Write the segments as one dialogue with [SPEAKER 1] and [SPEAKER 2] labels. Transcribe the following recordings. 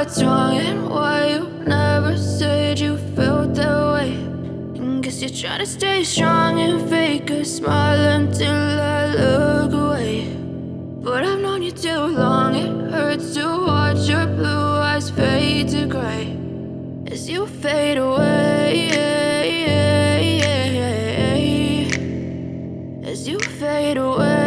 [SPEAKER 1] what's wrong and why you never said you felt that way. And guess you're trying to stay strong and fake a smile until I look away. But I've known you too long, it hurts to watch your blue eyes fade to gray as you fade away, as you fade away.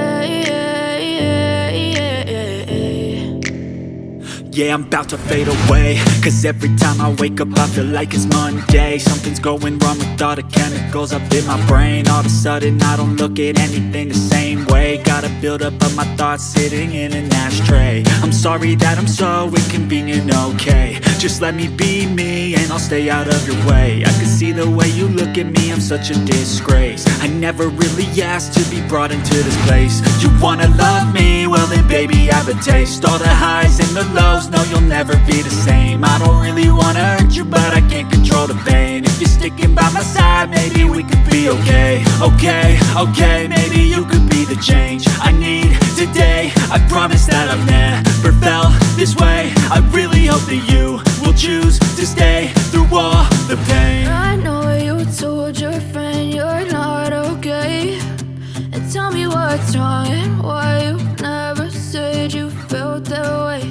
[SPEAKER 2] Yeah, I'm about to fade away, cause every time I wake up I feel like it's Monday. Something's going wrong with all the chemicals up in my brain. All of a sudden I don't look at anything the same way. Got a buildup of my thoughts sitting in an ashtray. I'm sorry that I'm so inconvenient, okay. Just let me be me and I'll stay out of your way. I can see the way you look at me, I'm such a disgrace. I never really asked to be brought into this place. You wanna love me? Well then baby have a taste. All the highs and the lows, no you'll never be the same. I don't really wanna hurt you but I can't control the pain. If you're sticking by my side maybe we could be okay. Okay, maybe you could be the change I need today. I promise that I've never felt this way. I really hope that you will choose to stay through all the pain.
[SPEAKER 1] I know you told your friend you're not okay, and tell me what's wrong and why you never said you felt that way.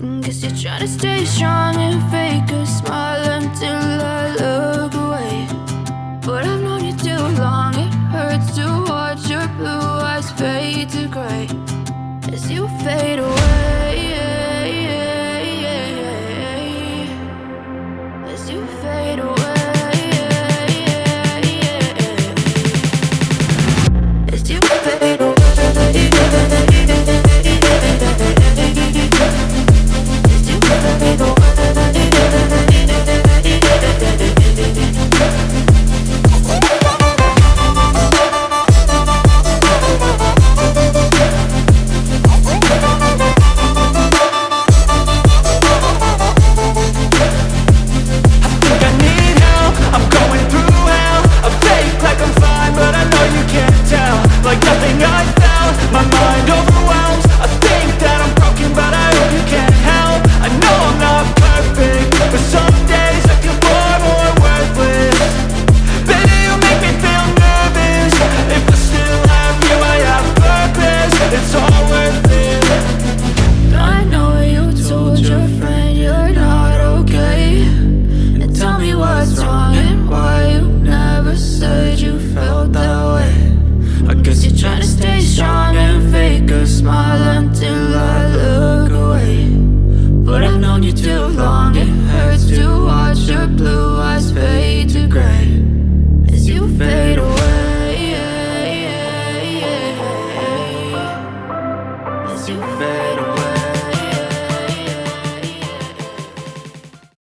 [SPEAKER 1] And guess you're trying to stay strong and fake a smile until I look away. But I've known you too long, it hurts to watch your blue eyes fade to gray as you fade away.